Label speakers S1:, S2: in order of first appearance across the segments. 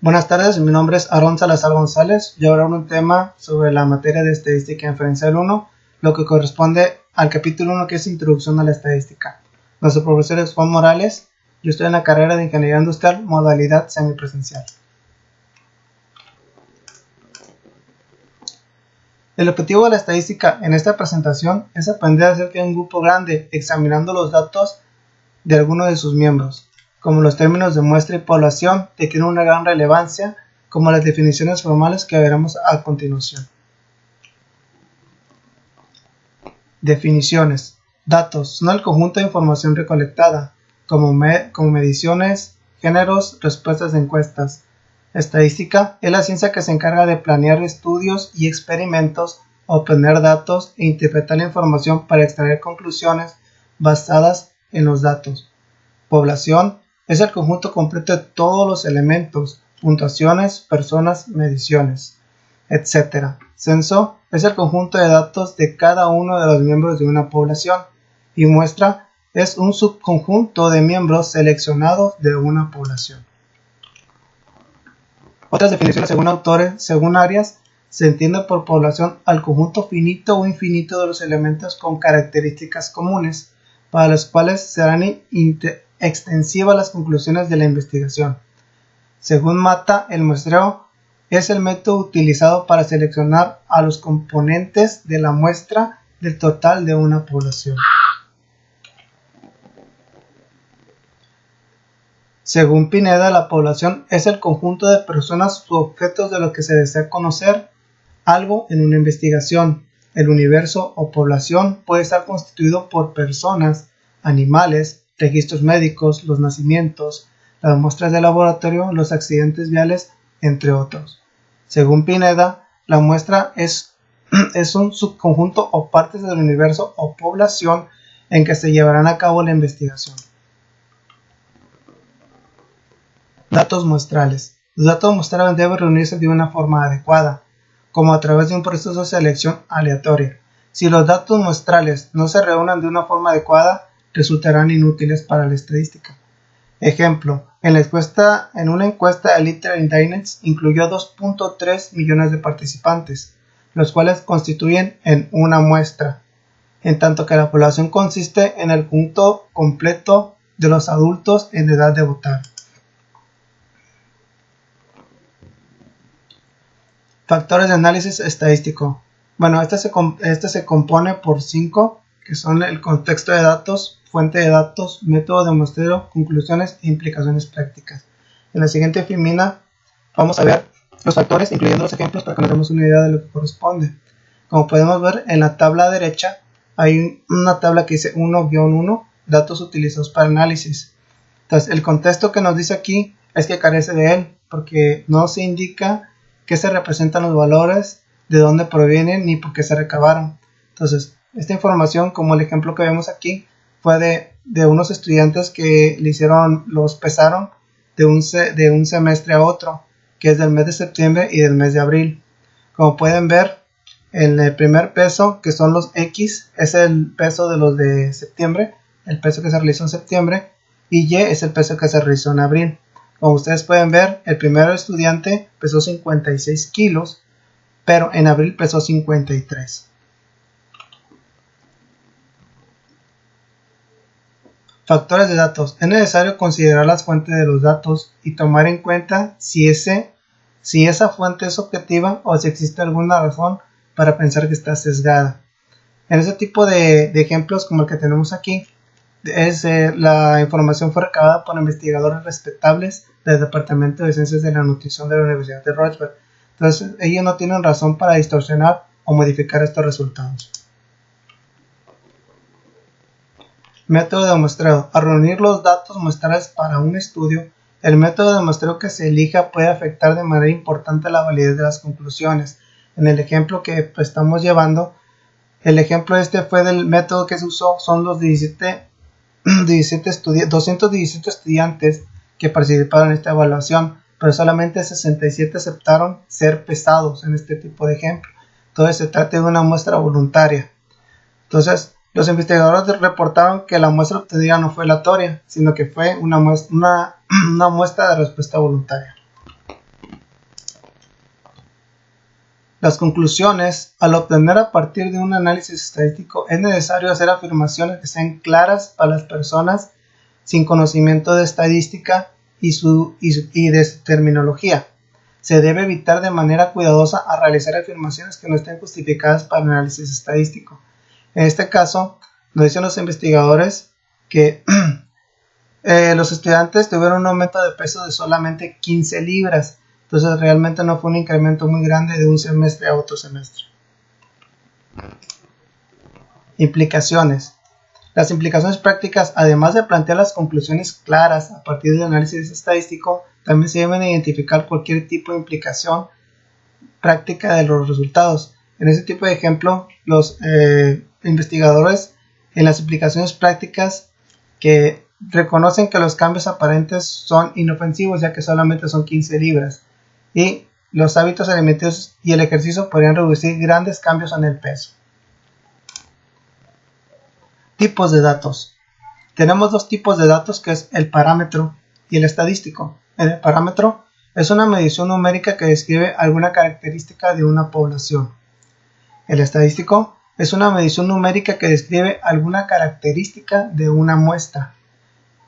S1: Buenas tardes, mi nombre es Aaron Salazar González. Yo hablaré un tema sobre la materia de estadística inferencial 1, lo que corresponde al capítulo 1, que es Introducción a la Estadística. Nuestro profesor es Juan Morales. Yo estoy en la carrera de Ingeniería Industrial, modalidad semipresencial. El objetivo de la estadística en esta presentación es aprender acerca de un grupo grande, examinando los datos de alguno de sus miembros, como los términos de muestra y población, que tienen una gran relevancia, como las definiciones formales que veremos a continuación. Definiciones. Datos son el conjunto de información recolectada, como mediciones, géneros, respuestas de encuestas. Estadística es la ciencia que se encarga de planear estudios y experimentos, obtener datos e interpretar la información para extraer conclusiones basadas en los datos. Población es el conjunto completo de todos los elementos, puntuaciones, personas, mediciones, etc. Censo es el conjunto de datos de cada uno de los miembros de una población, y muestra es un subconjunto de miembros seleccionados de una población. Otras definiciones según autores, según áreas, se entiende por población al conjunto finito o infinito de los elementos con características comunes, para los cuales serán extensivas las conclusiones de la investigación. Según Mata, el muestreo es el método utilizado para seleccionar a los componentes de la muestra del total de una población. Según Pineda, la población es el conjunto de personas u objetos de los que se desea conocer algo en una investigación. El universo o población puede estar constituido por personas, animales, registros médicos, los nacimientos, las muestras de laboratorio, los accidentes viales, entre otros. Según Pineda, la muestra es un subconjunto o partes del universo o población en que se llevarán a cabo la investigación. Datos muestrales. Los datos muestrales deben reunirse de una forma adecuada, como a través de un proceso de selección aleatoria. Si los datos muestrales no se reúnen de una forma adecuada, resultarán inútiles para la estadística. Ejemplo, en una encuesta de Literature and Dynex incluyó 2.3 millones de participantes, los cuales constituyen en una muestra, en tanto que la población consiste en el conjunto completo de los adultos en edad de votar. Factores de análisis estadístico. Bueno, este se compone por 5, que son el contexto de datos, fuente de datos, método de muestreo, conclusiones e implicaciones prácticas. En la siguiente filmina vamos a ver los factores, incluyendo los ejemplos, para que nos demos una idea de lo que corresponde. Como podemos ver, en la tabla derecha hay una tabla que dice 1-1, datos utilizados para análisis. Entonces, el contexto que nos dice aquí es que carece de él, porque no se indica qué se representan los valores, de dónde provienen ni por qué se recabaron. Entonces, esta información, como el ejemplo que vemos aquí, fue de unos estudiantes que los pesaron de un semestre a otro, que es del mes de septiembre y del mes de abril. Como pueden ver, en el primer peso, que son los X, es el peso de los de septiembre, el peso que se realizó en septiembre, y Y es el peso que se realizó en abril. Como ustedes pueden ver, el primer estudiante pesó 56 kilos, pero en abril pesó 53. Factores de datos. Es necesario considerar las fuentes de los datos y tomar en cuenta si esa fuente es objetiva o si existe alguna razón para pensar que está sesgada. En ese tipo de ejemplos como el que tenemos aquí, la información fue recabada por investigadores respetables del Departamento de Ciencias de la Nutrición de la Universidad de Rochester. Entonces, ellos no tienen razón para distorsionar o modificar estos resultados. Método de muestreo. Al reunir los datos muestrales para un estudio, el método de muestreo que se elija puede afectar de manera importante la validez de las conclusiones. En el ejemplo que estamos llevando, el ejemplo fue del método que se usó, son los 217 estudiantes que participaron en esta evaluación, pero solamente 67 aceptaron ser pesados en este tipo de ejemplo. Entonces se trata de una muestra voluntaria. Entonces los investigadores reportaron que la muestra obtenida no fue aleatoria, sino que fue una muestra de respuesta voluntaria. Las conclusiones. Al obtener a partir de un análisis estadístico es necesario hacer afirmaciones que sean claras para las personas sin conocimiento de estadística y de terminología. Se debe evitar de manera cuidadosa a realizar afirmaciones que no estén justificadas para el análisis estadístico. En este caso, nos dicen los investigadores que los estudiantes tuvieron un aumento de peso de solamente 15 libras. Entonces realmente no fue un incremento muy grande de un semestre a otro semestre. Implicaciones. Las implicaciones prácticas, además de plantear las conclusiones claras a partir del análisis estadístico, también se deben identificar cualquier tipo de implicación práctica de los resultados. En este tipo de ejemplo, los investigadores en las implicaciones prácticas que reconocen que los cambios aparentes son inofensivos, ya que solamente son 15 libras, y los hábitos alimenticios y el ejercicio podrían reducir grandes cambios en el peso. Tipos de datos. Tenemos dos tipos de datos, que es el parámetro y el estadístico. El parámetro es una medición numérica que describe alguna característica de una población. El estadístico es una medición numérica que describe alguna característica de una muestra.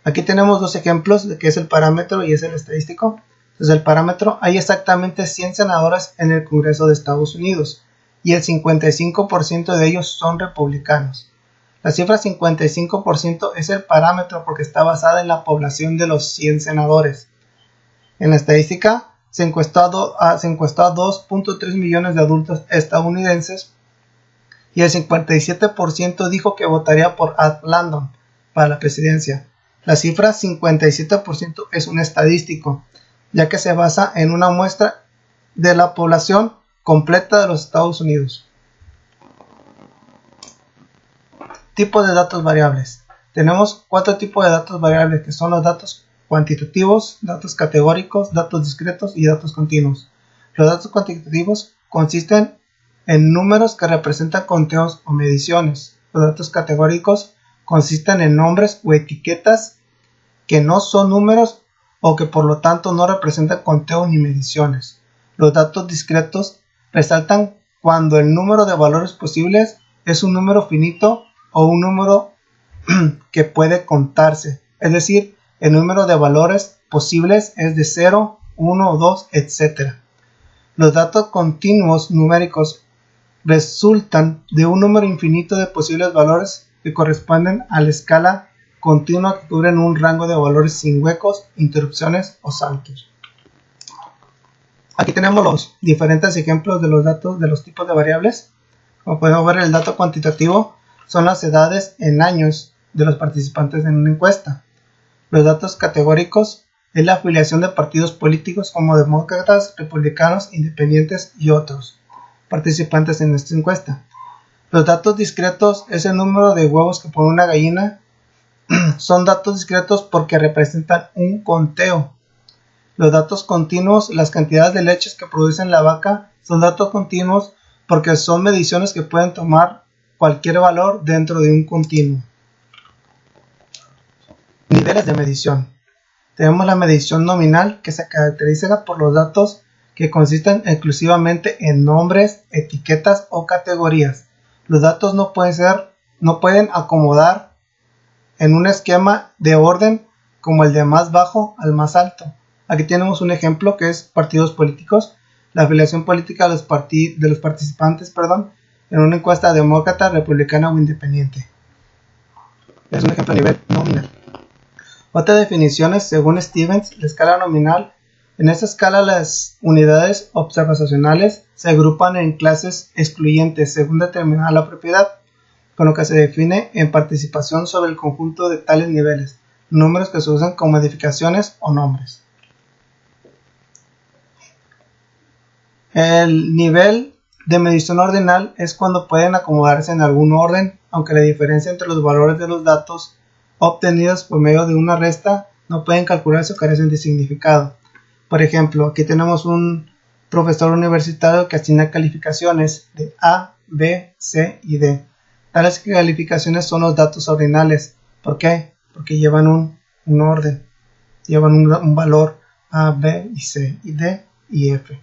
S1: Aquí tenemos dos ejemplos de qué es el parámetro y es el estadístico. Entonces, el parámetro, hay exactamente 100 senadores en el Congreso de Estados Unidos y el 55% de ellos son republicanos. La cifra 55% es el parámetro porque está basada en la población de los 100 senadores. En la estadística, se encuestó a 2.3 millones de adultos estadounidenses y el 57% dijo que votaría por Ed Landon para la presidencia. La cifra 57% es un estadístico, ya que se basa en una muestra de la población completa de los Estados Unidos. Tipos de datos variables. Tenemos 4 tipos de datos variables, que son los datos cuantitativos, datos categóricos, datos discretos y datos continuos. Los datos cuantitativos consisten en números que representan conteos o mediciones. Los datos categóricos consisten en nombres o etiquetas que no son números o que por lo tanto no representan conteos ni mediciones. Los datos discretos resaltan cuando el número de valores posibles es un número finito o un número que puede contarse, es decir, el número de valores posibles es de 0, 1, 2, etc. Los datos continuos numéricos resultan de un número infinito de posibles valores que corresponden a la escala continua que cubren un rango de valores sin huecos, interrupciones o saltos. Aquí tenemos los diferentes ejemplos de los datos de los tipos de variables. Como podemos ver, el dato cuantitativo son las edades en años de los participantes en una encuesta. Los datos categóricos es la afiliación de partidos políticos como demócratas, republicanos, independientes y otros participantes en esta encuesta. Los datos discretos es el número de huevos que pone una gallina. Son datos discretos porque representan un conteo. Los datos continuos, las cantidades de leches que produce la vaca, son datos continuos porque son mediciones que pueden tomar cualquier valor dentro de un continuo. Niveles de medición. Tenemos la medición nominal, que se caracteriza por los datos que consisten exclusivamente en nombres, etiquetas o categorías. Los datos no pueden acomodar en un esquema de orden como el de más bajo al más alto. Aquí tenemos un ejemplo que es partidos políticos. La afiliación política de los participantes en una encuesta demócrata, republicana o independiente. Es un ejemplo a nivel nominal. Otras definiciones, según Stevens, la escala nominal. En esta escala las unidades observacionales se agrupan en clases excluyentes según determinada la propiedad, con lo que se define en participación sobre el conjunto de tales niveles, números que se usan como modificaciones o nombres. El nivel de medición ordinal es cuando pueden acomodarse en algún orden, aunque la diferencia entre los valores de los datos obtenidos por medio de una resta no pueden calcularse o carecen de significado. Por ejemplo, aquí tenemos un profesor universitario que asigna calificaciones de A, B, C y D. Tales calificaciones son los datos ordinales. ¿Por qué? Porque llevan un orden, llevan un valor A, B y C, y D y F.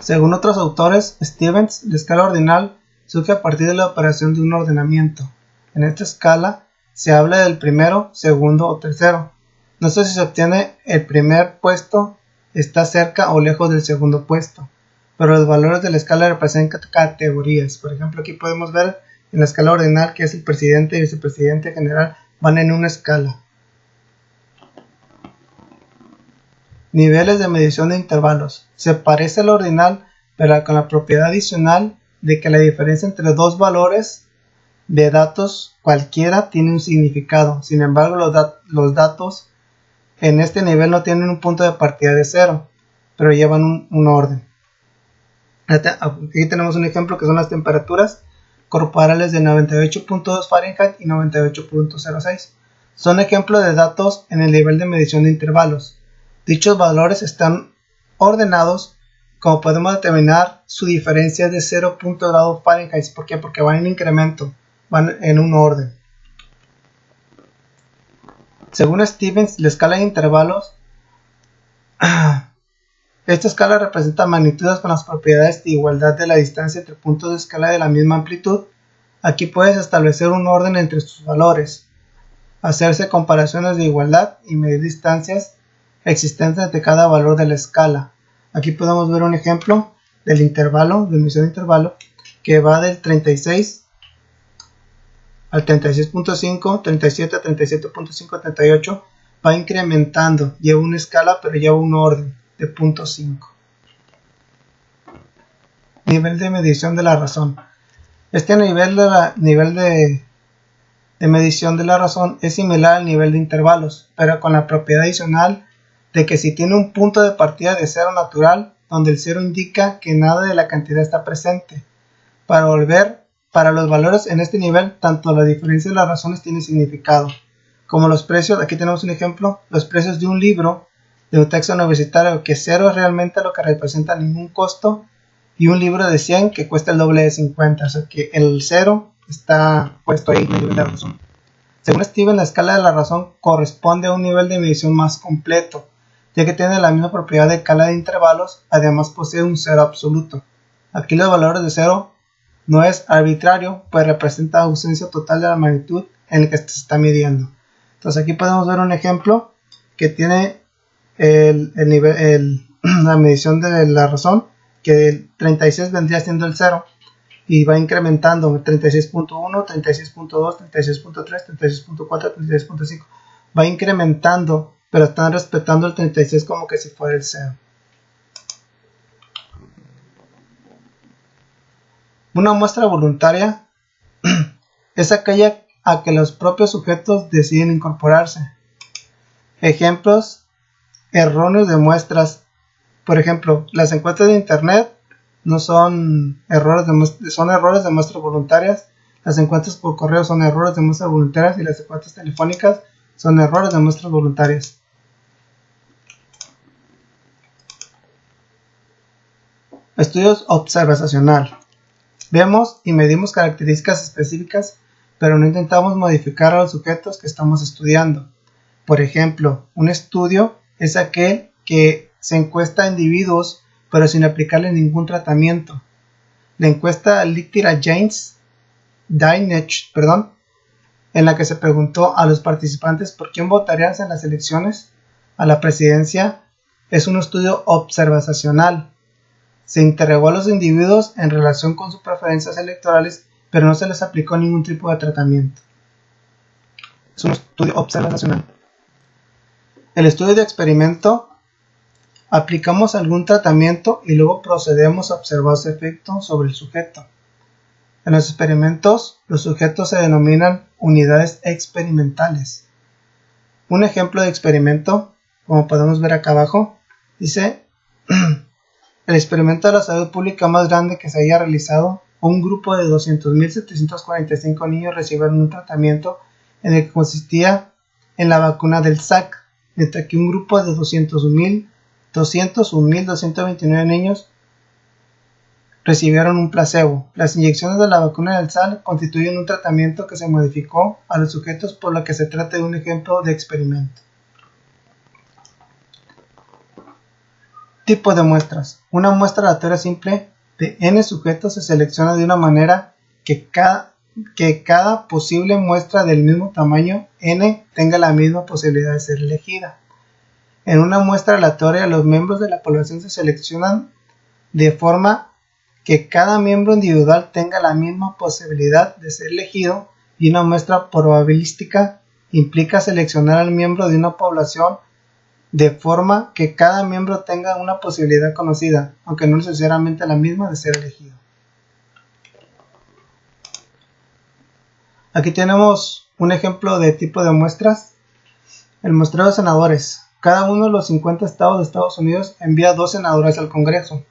S1: Según otros autores, Stevens, la escala ordinal surge a partir de la operación de un ordenamiento. En esta escala se habla del primero, segundo o tercero. No sé si se obtiene el primer puesto está cerca o lejos del segundo puesto, pero los valores de la escala representan categorías. Por ejemplo, aquí podemos ver en la escala ordinal que es el presidente y vicepresidente general van en una escala. Niveles de medición de intervalos. Se parece al ordinal, pero con la propiedad adicional de que la diferencia entre dos valores de datos cualquiera tiene un significado. Sin embargo, los datos en este nivel no tienen un punto de partida de cero, pero llevan un orden. Aquí tenemos un ejemplo que son las temperaturas corporales de 98.2 Fahrenheit y 98.06. Son ejemplos de datos en el nivel de medición de intervalos. Dichos valores están ordenados, como podemos determinar su diferencia es de 0. Grado Fahrenheit. ¿Por qué? Porque van en incremento, van en un orden. Según Stevens, la escala de intervalos, esta escala representa magnitudes con las propiedades de igualdad de la distancia entre puntos de escala de la misma amplitud. Aquí puedes establecer un orden entre sus valores, hacerse comparaciones de igualdad y medir distancias existentes entre cada valor de la escala. Aquí podemos ver un ejemplo del intervalo, de medición de intervalo, que va del 36 al 36.5, 37, 37.5, 38, va incrementando, lleva una escala pero lleva un orden de 0.5. Nivel de medición de la razón. Este nivel de medición de la razón es similar al nivel de intervalos, pero con la propiedad adicional de que si tiene un punto de partida de cero natural, donde el cero indica que nada de la cantidad está presente. Para los valores en este nivel, tanto la diferencia de las razones tiene significado, como los precios. Aquí tenemos un ejemplo, los precios de un libro, de un texto universitario, que 0 es realmente lo que representa ningún costo, y un libro de 100 que cuesta el doble de 50, o sea que el 0 está puesto ahí en el nivel de razón. Según Steven, la escala de la razón corresponde a un nivel de medición más completo, ya que tiene la misma propiedad de escala de intervalos, además posee un cero absoluto. Aquí los valores de 0 no es arbitrario, pues representa ausencia total de la magnitud en la que se está midiendo. Entonces aquí podemos ver un ejemplo que tiene la medición de la razón, que el 36 vendría siendo el 0 y va incrementando 36.1, 36.2, 36.3, 36.4, 36.5, va incrementando, pero están respetando el 36 como que si fuera el 0. Una muestra voluntaria es aquella a que los propios sujetos deciden incorporarse. Ejemplos erróneos de muestras. Por ejemplo, las encuestas de internet no son errores son errores de muestras voluntarias. Las encuestas por correo son errores de muestras voluntarias y las encuestas telefónicas son errores de muestras voluntarias. Estudios observacional. Vemos y medimos características específicas, pero no intentamos modificar a los sujetos que estamos estudiando. Por ejemplo, un estudio es aquel que se encuesta a individuos, pero sin aplicarle ningún tratamiento. La encuesta Littera-James, en la que se preguntó a los participantes por quién votarían en las elecciones a la presidencia, es un estudio observacional. Se interrogó a los individuos en relación con sus preferencias electorales, pero no se les aplicó ningún tipo de tratamiento. Es un estudio observacional. El estudio de experimento. Aplicamos algún tratamiento y luego procedemos a observar su efecto sobre el sujeto. En los experimentos, los sujetos se denominan unidades experimentales. Un ejemplo de experimento, como podemos ver acá abajo, dice: el experimento de la salud pública más grande que se haya realizado, un grupo de 200.745 niños recibieron un tratamiento en el que consistía en la vacuna del SAC, mientras que un grupo de 201.229 niños recibieron un placebo. Las inyecciones de la vacuna del SAC constituyen un tratamiento que se modificó a los sujetos, por lo que se trata de un ejemplo de experimento. Tipo de muestras. Una muestra aleatoria simple de n sujetos se selecciona de una manera que cada posible muestra del mismo tamaño n tenga la misma posibilidad de ser elegida. En una muestra aleatoria, los miembros de la población se seleccionan de forma que cada miembro individual tenga la misma posibilidad de ser elegido, y una muestra probabilística implica seleccionar al miembro de una población de forma que cada miembro tenga una posibilidad conocida, aunque no necesariamente la misma, de ser elegido. Aquí tenemos un ejemplo de tipo de muestras. El muestreo de senadores. Cada uno de los 50 estados de Estados Unidos envía 2 senadores al Congreso,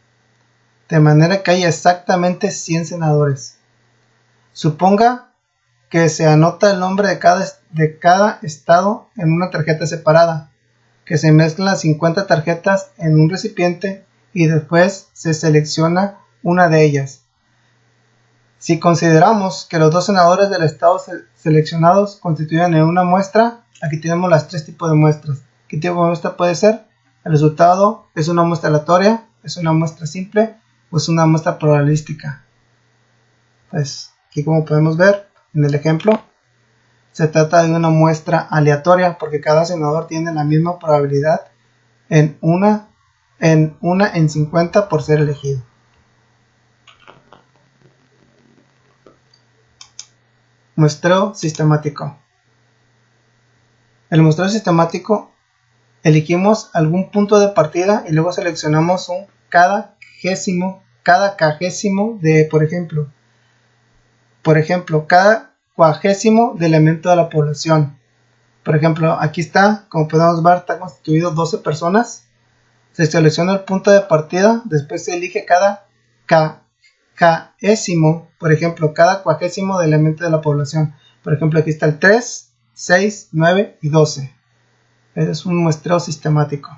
S1: de manera que hay exactamente 100 senadores. Suponga que se anota el nombre de cada estado en una tarjeta separada, que se mezclan las 50 tarjetas en un recipiente y después se selecciona una de ellas. Si consideramos que los 2 senadores del estado seleccionados constituyen en una muestra, aquí tenemos las 3 tipos de muestras. ¿Qué tipo de muestra puede ser? El resultado es una muestra aleatoria, es una muestra simple o es una muestra probabilística. Pues aquí, como podemos ver en el ejemplo, se trata de una muestra aleatoria porque cada senador tiene la misma probabilidad en 50 por ser elegido. Muestreo sistemático. El muestreo sistemático, elegimos algún punto de partida y luego seleccionamos un cada cagésimo de, por ejemplo, cada cuagésimo de elemento de la población. Por ejemplo, aquí está, como podemos ver, está constituido 12 personas. Se selecciona el punto de partida, después se elige cada caésimo, por ejemplo, cada cuagésimo de elemento de la población. Por ejemplo, aquí está el 3, 6, 9 y 12. Ese es un muestreo sistemático.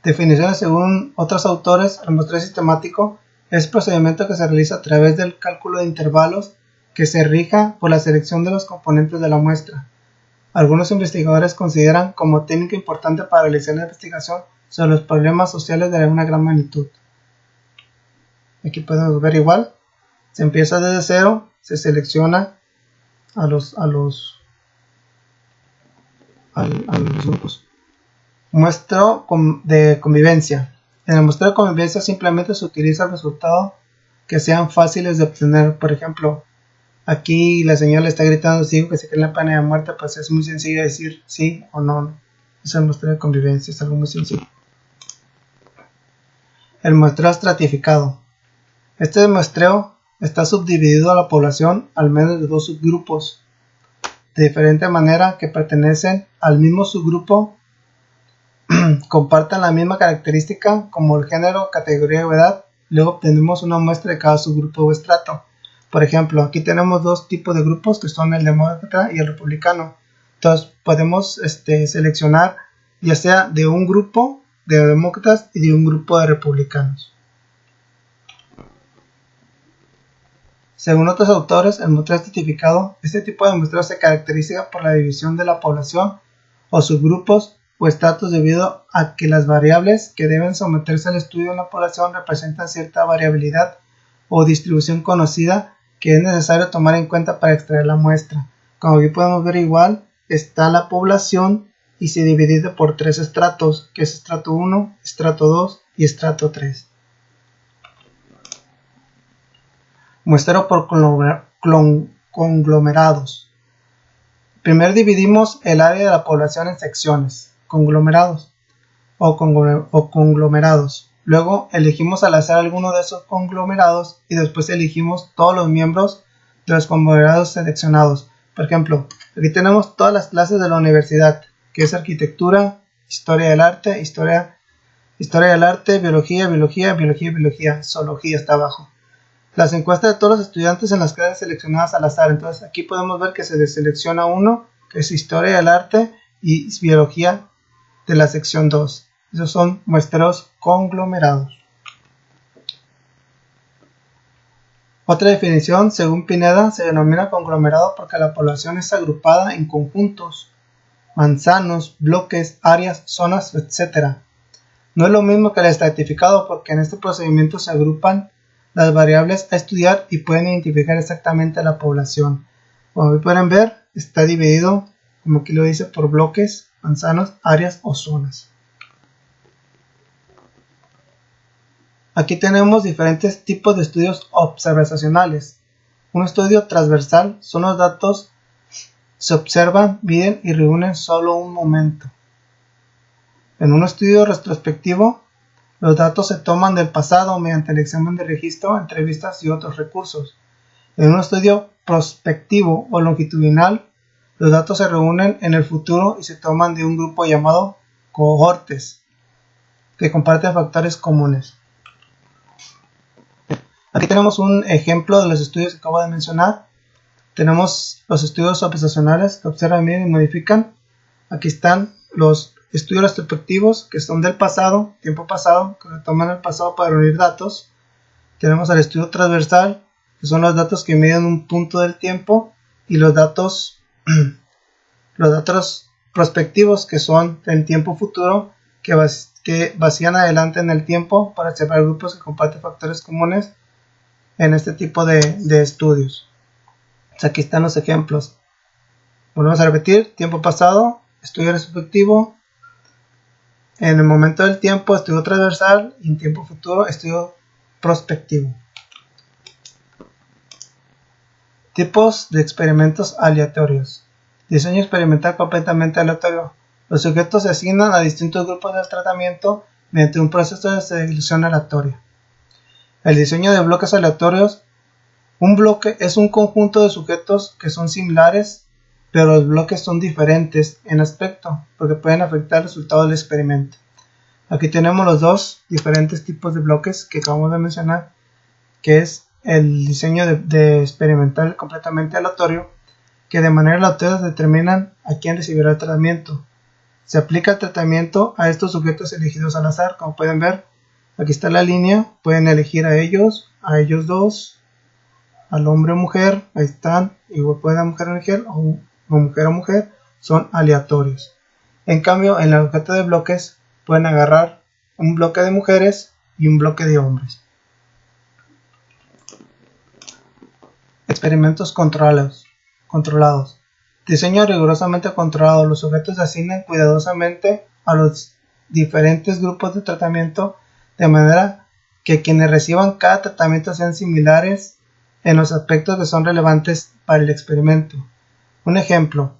S1: Definiciones según otros autores. El muestreo sistemático es procedimiento que se realiza a través del cálculo de intervalos que se rija por la selección de los componentes de la muestra. Algunos investigadores consideran como técnica importante para realizar la investigación sobre los problemas sociales de una gran magnitud. Aquí podemos ver igual. Se empieza desde cero, se selecciona a los grupos. Muestreo de convivencia. En el muestreo de convivencia simplemente se utiliza el resultado que sean fáciles de obtener. Por ejemplo, aquí la señora le está gritando sí, que se cree en la pena de muerte, pues es muy sencillo decir sí o no. Es el muestreo de convivencia, es algo muy sencillo. El muestreo estratificado. Este muestreo está subdividido a la población al menos de 2 subgrupos, de diferente manera que pertenecen al mismo subgrupo, compartan la misma característica como el género, categoría o edad. Luego obtenemos una muestra de cada subgrupo o estrato. Por ejemplo, aquí tenemos 2 tipos de grupos que son el demócrata y el republicano. Entonces podemos seleccionar ya sea de un grupo de demócratas y de un grupo de republicanos. Según otros autores, el muestreo estratificado, este tipo de muestreo se caracteriza por la división de la población o subgrupos o estratos debido a que las variables que deben someterse al estudio en la población representan cierta variabilidad o distribución conocida que es necesario tomar en cuenta para extraer la muestra. Como aquí podemos ver igual, está la población y se divide por 3 estratos, que es estrato 1, estrato 2 y estrato 3. Muestreo por conglomerados. Primero dividimos el área de la población en secciones, conglomerados o conglomerados. Luego elegimos al azar alguno de esos conglomerados y después elegimos todos los miembros de los conglomerados seleccionados. Por ejemplo, aquí tenemos todas las clases de la universidad, que es arquitectura, historia del arte, historia del arte, biología, zoología está abajo. Las encuestas de todos los estudiantes en las clases seleccionadas al azar. Entonces aquí podemos ver que se les selecciona uno, que es historia del arte y biología de la sección 2. Esos son muestreos conglomerados. Otra definición, según Pineda, se denomina conglomerado porque la población es agrupada en conjuntos manzanos, bloques, áreas, zonas, etc. No es lo mismo que el estratificado porque en este procedimiento se agrupan las variables a estudiar y pueden identificar exactamente la población. Como pueden ver, está dividido, como aquí lo dice, por bloques, manzanos, áreas o zonas. Aquí tenemos diferentes tipos de estudios observacionales. Un estudio transversal son los datos se observan, miden y reúnen solo un momento. En un estudio retrospectivo, los datos se toman del pasado mediante el examen de registro, entrevistas y otros recursos. En un estudio prospectivo o longitudinal, los datos se reúnen en el futuro y se toman de un grupo llamado cohortes, que comparten factores comunes. Aquí tenemos un ejemplo de los estudios que acabo de mencionar. Tenemos los estudios observacionales que observan, miden y modifican. Aquí están los estudios retrospectivos que son del pasado, tiempo pasado, que toman el pasado para reunir datos. Tenemos el estudio transversal, que son los datos que miden un punto del tiempo, y los datos prospectivos, que son el tiempo futuro, que vacían adelante en el tiempo para observar grupos que comparten factores comunes en este tipo de estudios. Aquí están los ejemplos. Volvemos a repetir: tiempo pasado, estudio retrospectivo; en el momento del tiempo, estudio transversal; y en tiempo futuro, estudio prospectivo. Tipos de experimentos aleatorios. Diseño experimental completamente aleatorio. Los sujetos se asignan a distintos grupos del tratamiento mediante un proceso de selección aleatoria. El diseño de bloques aleatorios. Un bloque es un conjunto de sujetos que son similares, pero los bloques son diferentes en aspecto, porque pueden afectar el resultado del experimento. Aquí tenemos los dos diferentes tipos de bloques que acabamos de mencionar, que es el diseño de experimental completamente aleatorio, que de manera aleatoria determinan a quién recibirá el tratamiento. Se aplica el tratamiento a estos sujetos elegidos al azar. Como pueden ver, aquí está la línea, pueden elegir a ellos dos, al hombre o mujer, ahí están, igual pueden a mujer o mujer, o mujer o mujer, son aleatorios. En cambio, en el objeto de bloques, pueden agarrar un bloque de mujeres y un bloque de hombres. Experimentos controlados. Diseño rigurosamente controlado. Los sujetos se asignan cuidadosamente a los diferentes grupos de tratamiento, de manera que quienes reciban cada tratamiento sean similares en los aspectos que son relevantes para el experimento. Un ejemplo: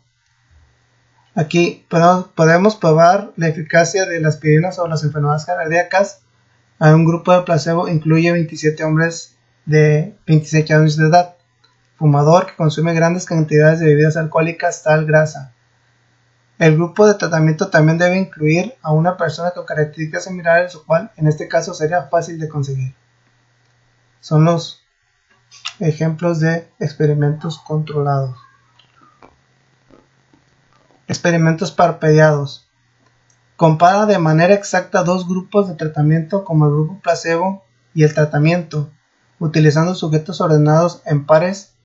S1: aquí podemos probar la eficacia de la aspirina sobre las enfermedades cardíacas. A un grupo de placebo incluye 27 hombres de 26 años de edad, fumador que consume grandes cantidades de bebidas alcohólicas, sal, grasa. El grupo de tratamiento también debe incluir a una persona con características similares, lo cual en este caso sería fácil de conseguir. Son los ejemplos de experimentos controlados. Experimentos parpadeados. Compara de manera exacta dos grupos de tratamiento, como el grupo placebo y el tratamiento, utilizando sujetos ordenados en pares